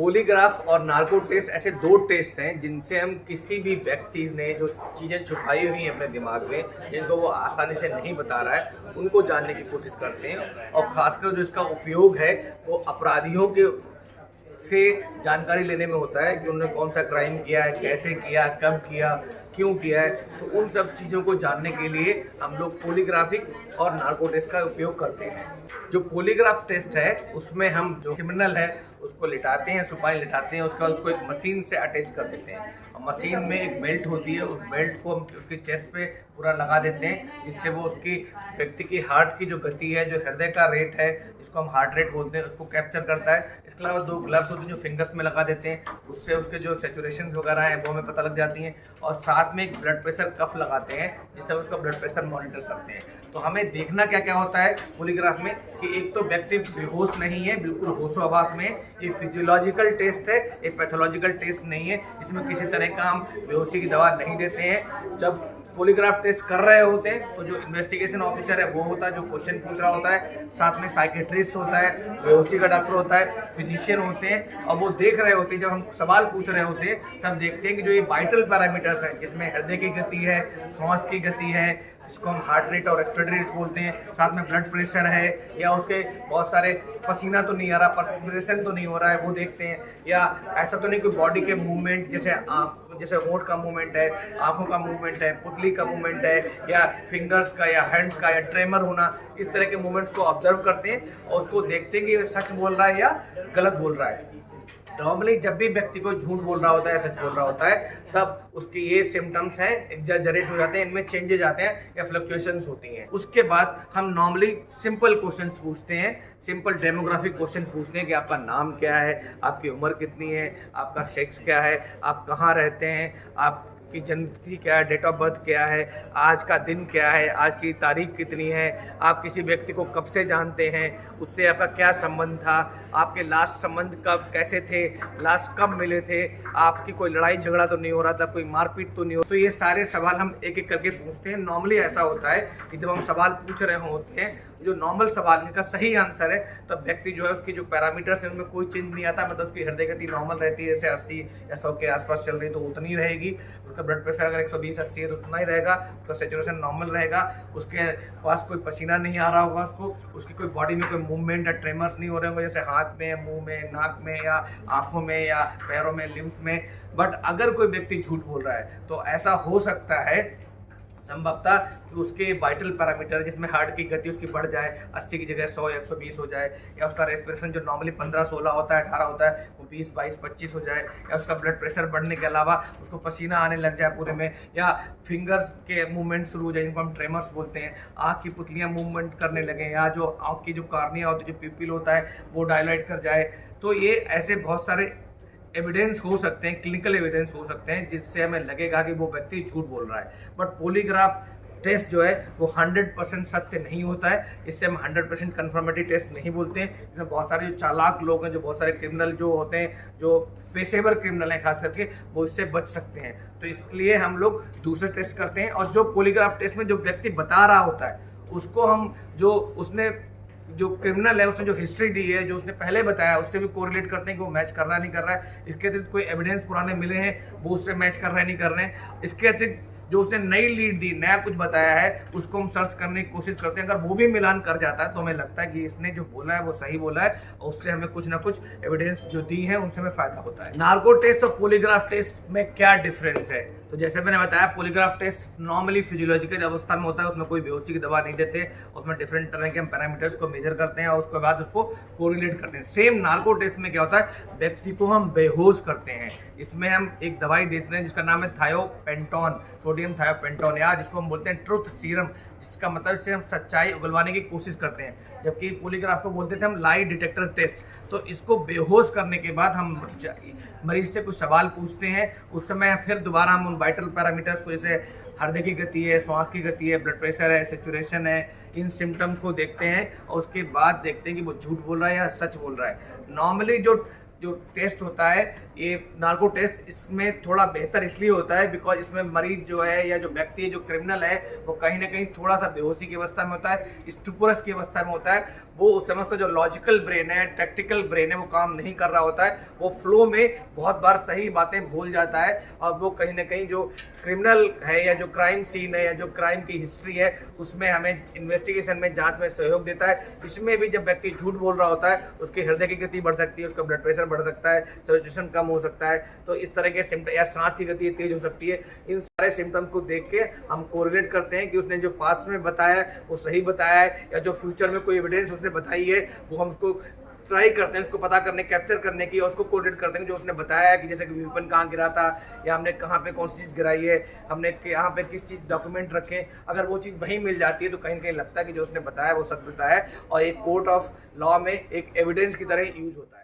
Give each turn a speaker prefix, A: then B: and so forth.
A: Polygraph और narco test ऐसे दो टेस्ट हैं जिनसे हम किसी भी व्यक्ति ने जो चीज़ें छुपाई हुई हैं अपने दिमाग में, जिनको वो आसानी से नहीं बता रहा है, उनको जानने की कोशिश करते हैं। और ख़ासकर जो इसका उपयोग है वो अपराधियों के से जानकारी लेने में होता है कि उन्होंने कौन सा क्राइम किया है, कैसे किया, कब किया, क्यों किया है। तो उन सब चीज़ों को जानने के लिए हम लोग पॉलीग्राफिक और नार्को टेस्ट का उपयोग करते हैं। जो पॉलीग्राफ टेस्ट है उसमें हम जो क्रिमिनल है उसको लिटाते हैं, सुपारी लिटाते हैं, उसके बाद उसको एक मशीन से अटैच कर देते हैं। और मशीन में एक बेल्ट होती है, उस बेल्ट को हम उसके चेस्ट पे पूरा लगा देते हैं, जिससे वो उसकी व्यक्ति की हार्ट की जो गति है, जो हृदय का रेट है, जिसको हम हार्ट रेट बोलते हैं, उसको कैप्चर करता है। इसके अलावा दो ग्लव्स होते हैं जो फिंगर्स में लगा देते हैं, उससे उसके जो सैचुरेशन वगैरह हैं वो हमें पता लग जाती हैं। और साथ में एक ब्लड प्रेशर कफ लगाते हैं जिससे उसका ब्लड प्रेशर मॉनिटर करते हैं। तो हमें देखना क्या क्या होता है पॉलीग्राफ में कि एक तो व्यक्ति बेहोश नहीं है, बिल्कुल होशो-हवास में। ये फिजियोलॉजिकल टेस्ट है, ये पैथोलॉजिकल टेस्ट नहीं है। इसमें किसी तरह का हम बेहोशी की दवा नहीं देते हैं। जब पॉलीग्राफ टेस्ट कर रहे होते हैं तो जो इन्वेस्टिगेशन ऑफिसर है वो होता है जो क्वेश्चन पूछ रहा होता है, साथ में साइकेट्रिस्ट होता है, बेहोशी का डॉक्टर होता है, फिजिशियन होते हैं। और वो देख रहे होते हैं, जब हम सवाल पूछ रहे होते हैं तब देखते हैं कि जो ये वाइटल पैरामीटर्स हैं, जिसमें हृदय की गति है, श्वास की गति है, जिसको हम हार्ट रेट और एक्सपिरेटरी रेट बोलते हैं, साथ में ब्लड प्रेशर है, या उसके बहुत सारे पसीना तो नहीं आ रहा, पर्सपिरेशन तो नहीं हो रहा है, वो देखते हैं। या ऐसा तो नहीं कोई बॉडी के मूवमेंट, जैसे होंठ का मूवमेंट है, आंखों का मूवमेंट है, पुतली का मूवमेंट है, या फिंगर्स का या हैंड्स का या ट्रेमर होना, इस तरह के मूवमेंट्स को ऑब्जर्व करते हैं और उसको देखते हैं कि ये सच बोल रहा है या गलत बोल रहा है। नॉर्मली जब भी व्यक्ति को झूठ बोल रहा होता है, सच बोल रहा होता है, तब उसके ये सिम्टम्स हैं, एग्जैजरेट हो जाते हैं, इनमें चेंजेस आते हैं या फ्लक्चुएशंस होती हैं। उसके बाद हम नॉर्मली सिंपल क्वेश्चंस पूछते हैं, सिंपल डेमोग्राफिक क्वेश्चन पूछते हैं कि आपका नाम क्या है, आपकी उम्र कितनी है, आपका सेक्स क्या है, आप कहाँ रहते हैं, आप की जन्मतिथि क्या है, डेट ऑफ बर्थ क्या है, आज का दिन क्या है, आज की तारीख कितनी है, आप किसी व्यक्ति को कब से जानते हैं, उससे आपका क्या संबंध था, आपके लास्ट संबंध कब कैसे थे, लास्ट कब मिले थे, आपकी कोई लड़ाई झगड़ा तो नहीं हो रहा था, कोई मारपीट तो नहीं हो। तो ये सारे सवाल हम एक एक करके पूछते हैं। नॉर्मली ऐसा होता है कि जब हम सवाल पूछ रहे होते हैं, जो नॉर्मल सवाल इनका सही आंसर है, तब व्यक्ति जो है उसकी जो पैरामीटर्स हैं उनमें कोई चेंज नहीं आता। मतलब उसकी हृदय गति नॉर्मल रहती है, जैसे 80 या 100 के आसपास चल रही है तो उतनी रहेगी। उसका ब्लड प्रेशर अगर 120-80 है तो उतना ही रहेगा। उसका सैचुरेशन नॉर्मल रहेगा। उसके पास कोई पसीना नहीं आ रहा होगा, उसकी कोई बॉडी में कोई मूवमेंट या ट्रेमर्स नहीं हो रहे होंगे, जैसे हाथ में, मुंह में, नाक में या आंखों में या पैरों में, लिम्फ में। बट अगर कोई व्यक्ति झूठ बोल रहा है तो ऐसा हो सकता है संभवतः कि उसके वाइटल पैरामीटर, जिसमें हार्ट की गति उसकी बढ़ जाए, 80 की जगह 100 या 120 हो जाए, या उसका रेस्पिरेशन जो नॉर्मली 15-16 होता है, 18 होता है, वो 20-22-25 हो जाए, या उसका ब्लड प्रेशर बढ़ने के अलावा उसको पसीना आने लग जाए पूरे में, या फिंगर्स के मूवमेंट शुरू हो जाए, जिनको हम ट्रेमर्स बोलते हैं, आँख की पुतलियाँ मूवमेंट करने लगें, या जो आँख की जो कार्निया होती है, जो पिपिल होता है, वो डायलाइट कर जाए। तो ये ऐसे बहुत सारे एविडेंस हो सकते हैं, क्लिनिकल एविडेंस हो सकते हैं, जिससे हमें लगेगा कि वो व्यक्ति झूठ बोल रहा है। बट पॉलीग्राफ टेस्ट जो है वो 100% सत्य नहीं होता है। इससे हम 100% कन्फर्मेटरी टेस्ट नहीं बोलते हैं। इसमें बहुत सारे जो चालाक लोग हैं, जो बहुत सारे क्रिमिनल जो होते हैं, जो पेशेवर क्रिमिनल हैं खास करके, वो इससे बच सकते हैं। तो इसलिए हम लोग दूसरे टेस्ट करते हैं। और जो पॉलीग्राफ टेस्ट में जो व्यक्ति बता रहा होता है उसको हम जो क्रिमिनल है उसने जो हिस्ट्री दी है, जो उसने पहले बताया, उससे भी कोरिलेट करते हैं कि वो मैच कर रहा है नहीं कर रहा है। इसके अतिरिक्त कोई एविडेंस पुराने मिले हैं वो उससे मैच कर रहे हैं नहीं कर रहे हैं। इसके अतिरिक्त जो उसने नई लीड दी, नया कुछ बताया है, उसको हम सर्च करने की कोशिश करते हैं। अगर वो भी मिलान कर जाता है तो हमें लगता है कि इसने जो बोला है वो सही बोला है, और उससे हमें कुछ ना कुछ एविडेंस जो दी है उनसे हमें फायदा होता है। नार्को टेस्ट और पॉलीग्राफ टेस्ट में क्या डिफरेंस है? तो जैसे मैंने बताया, पॉलीग्राफ टेस्ट नॉर्मली फिजियोलॉजिकल अवस्था में होता है, उसमें कोई बेहोशी की दवा नहीं देते, उसमें डिफरेंट तरह के हम पैरामीटर्स को मेजर करते हैं और उसके बाद उसको कोरिलेट करते हैं। सेम नार्को टेस्ट में क्या होता है, व्यक्ति को हम बेहोश करते हैं। इसमें हम एक दवाई देते हैं जिसका नाम है थायोपेंटोन, सोडियम थायोपेंटोन, या जिसको हम बोलते हैं ट्रुथ सीरम, जिसका मतलब इससे हम सच्चाई उगलवाने की कोशिश करते हैं। जबकि पॉलीग्राफ को बोलते थे हम लाई डिटेक्टर टेस्ट। तो इसको बेहोश करने के बाद हम मरीज से कुछ सवाल पूछते हैं, उस समय फिर दोबारा हम उन वाइटल पैरामीटर्स को, जैसे हृदय की गति है, श्वास की गति है, ब्लड प्रेशर है, सैचुरेशन है, इन सिम्टम्स को देखते हैं और उसके बाद देखते हैं कि वो झूठ बोल रहा है या सच बोल रहा है। नॉर्मली जो जो टेस्ट होता है, ये नार्को टेस्ट, इसमें थोड़ा बेहतर इसलिए होता है बिकॉज इसमें मरीज जो है या जो व्यक्ति है, जो क्रिमिनल है, वो कहीं ना कहीं थोड़ा सा बेहोशी की अवस्था में होता है, स्टुपोरस की अवस्था में होता है। वो उस समय उसका जो लॉजिकल ब्रेन है, टैक्टिकल ब्रेन है, वो काम नहीं कर रहा होता है। वो फ्लो में बहुत बार सही बातें भूल जाता है और वो कहीं ना कहीं जो क्रिमिनल है या जो क्राइम सीन है या जो क्राइम की हिस्ट्री है उसमें हमें इन्वेस्टिगेशन में, जांच में सहयोग देता है। इसमें भी जब व्यक्ति झूठ बोल रहा होता है, उसके हृदय की गति बढ़ सकती है, उसका ब्लड प्रेशर बढ़ सकता है, सैचुरेशन कम हो सकता है। तो इस तरह के सिम्टम या सांस की गति तेज हो सकती है। इन सारे सिम्टम्स को देख के हम कोरिलेट करते हैं कि उसने जो पास्ट में बताया वो सही बताया है या जो फ्यूचर में कोई एविडेंस उसने बताई है वो हम उसको ट्राई करते हैं उसको पता करने, कैप्चर करने की, और उसको कोरिलेट करते हैं जो उसने बताया है कि जैसे कि वेपन कहाँ गिरा था या हमने कहाँ पे कौन सी चीज़ गिराई है, हमने यहाँ पे किस चीज़ डॉक्यूमेंट रखे। अगर वो चीज़ वहीं मिल जाती है तो कहीं ना कहीं लगता है कि जो उसने बताया वो सच बताया है और एक कोर्ट ऑफ लॉ में एक एविडेंस की तरह यूज होता है।